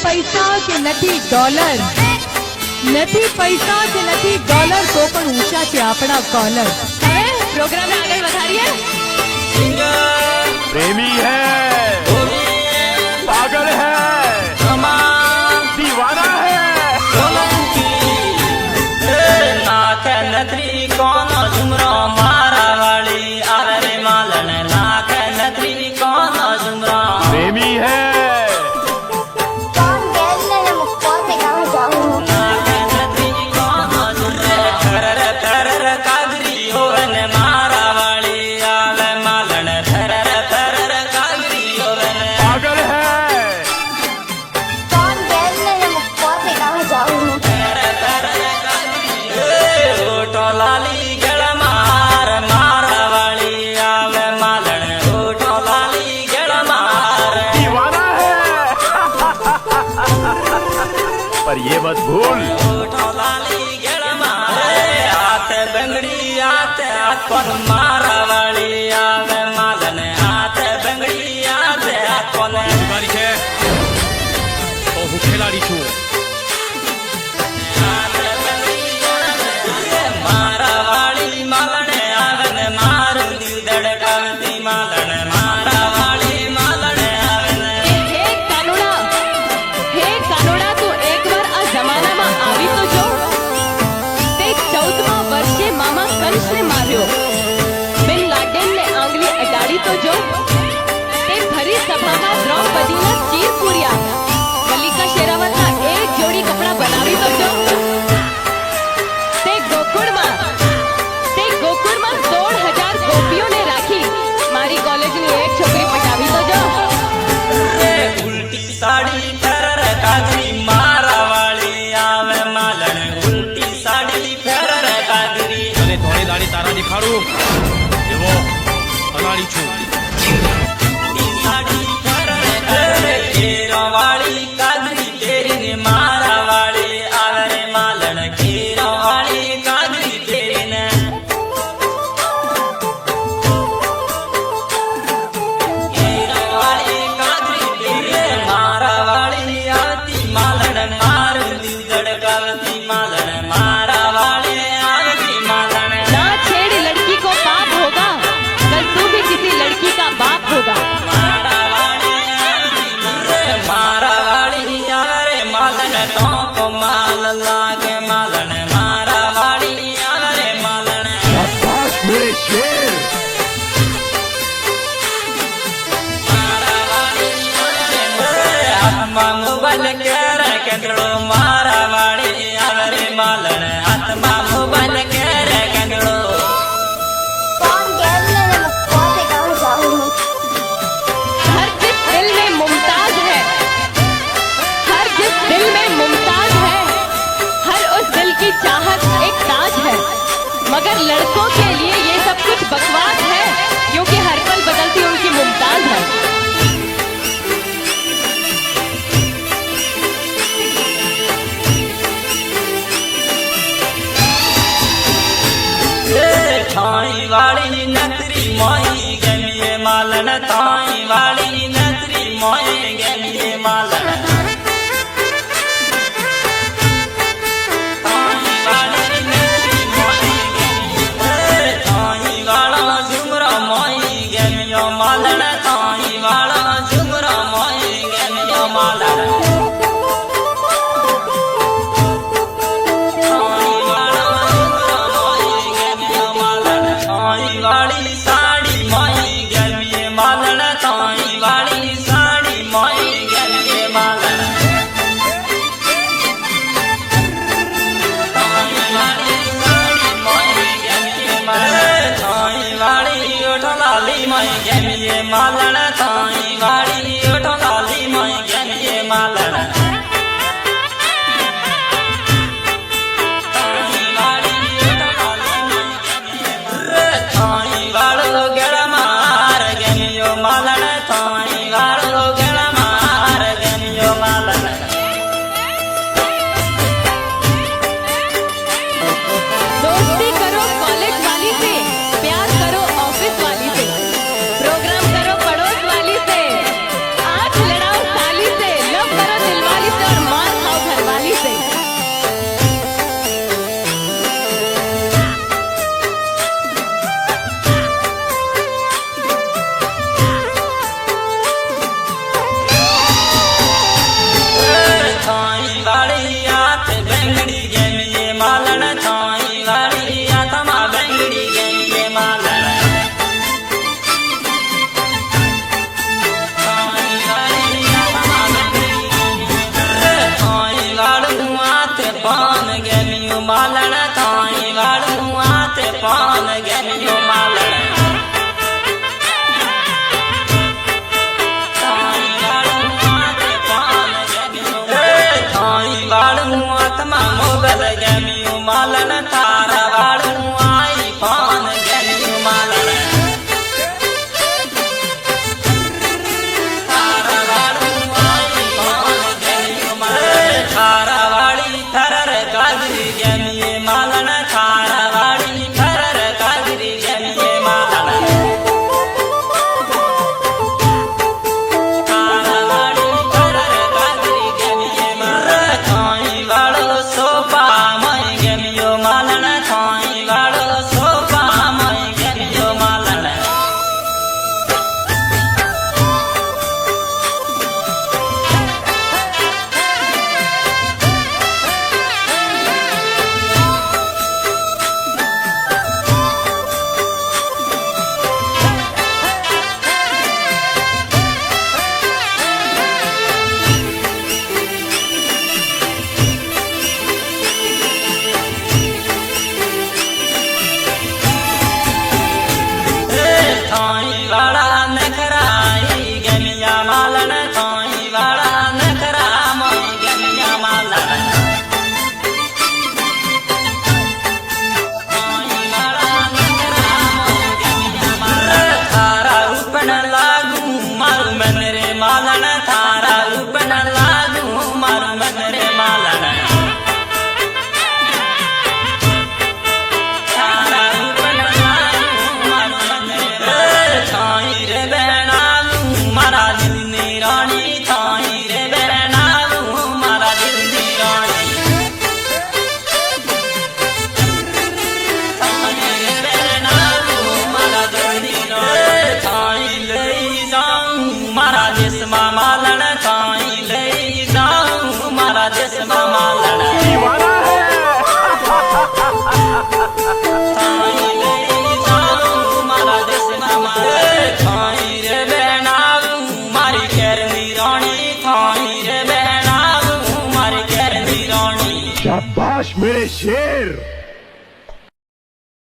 પૈસા કે નથી ડોલર, નથી પૈસા કે નથી ડોલર, તો પણ ઊંચા છે આપણા કોલર। હવે પ્રોગ્રામને આગળ વધારીએ। प्रेमी है, पागल है, दीवाना है, नाक नथरी कौन झुमरो मारा वाली आरे मालन नाक नथरी कौन झुमरो प्रेमी है, पर ये मत भूल हाथ बंगड़ी हाथ पर मारा वाली आवे मालन हाथ बंगड़ी हाथ कोने खिलाड़ी है तो હું ખેલાડી છું। मारा वाली मालन आवे ने मारू दिल धड़कावती मालन मारा वाली मालन आवे હે કાનોડા તું એકવાર આ જમાનામાં આવી તો જો। તે 14મા વર્ષે મામા કંસને માર્યો, બિન લાડેનને આંગળી અડાડી તો જો। તે ભરી સભામાં દ્રૌપદીના ચીર પૂર્યા, કલિકા શેરાવતના એક જોડી કપડા બનાવી તો જો। તે ગોકુળમાં 16,000 ગોપીઓને રાખી, મારી કોલેજની એક છોકરી પટાવી તો જો। उल्टी साड़ी फेर कागरी मारा वाली आवे मालन उल्टी साड़ी फेर कागरी તને થોડી દાડી તારા દેખાડું એવો અનાળી છું। उल्टी साड़ी फेर केरा वाली कागरी तेरी ने मारा वाली आवे रे मालन केरा वाली कागरी तेरी ने केरा वाली कागरी तेरी ने मारा वाली आती मालन मार दिल धड़कावती मालन मारा वाली आती मालन ना छेड़ लड़की को पाप होगा, कल तू भी किसी लड़की का बाप होगा। मारा वाली यारे मालन तो को माल लागे मालन मारा वाली यारे मालन शाबाश मेरे शेर। मारा वाली यारे आत्मा मोबाइल केर कंदड़ो मारा वाली यारे मालन आत्मा मोबाइल केर कंदड़ो हर जिस दिल में मुमताज है, हर जिस दिल में मुमताज है, हर उस दिल की चाहत एक ताज है। मगर लड़कों के लिए ये सब कुछ बकवास है, क्योंकि हर पल बदलती उनकी मुमताज है। थाई वाली नतरी मोई गमिए मालन थाई वाली नतरी मोई गमिए मालन थाई वाली नतरी मोई गमिए थाई वाला झुमरा मोई गमियो मालन थाई वाला झुमरा मोई गमियो मालन वाली साड़ी मोई गमिए मालन ताई वाली साड़ी मोई गमिए मालन ताई वाली साड़ी मोई गमिए मालन ताई वाली ओठलाली मोई गमिए मालन ताई वाली ओठलाली मोई गमिए मालन मालन थाई वालो गल मार गमियो मालन दोस्ती करो कॉलेज वाली से, प्यार करो ऑफिस वाली से, प्रोग्राम करो पड़ोस वाली से, आंख लड़ाओ साली से, लव करो दिलवाले शाबाश मेरे शेर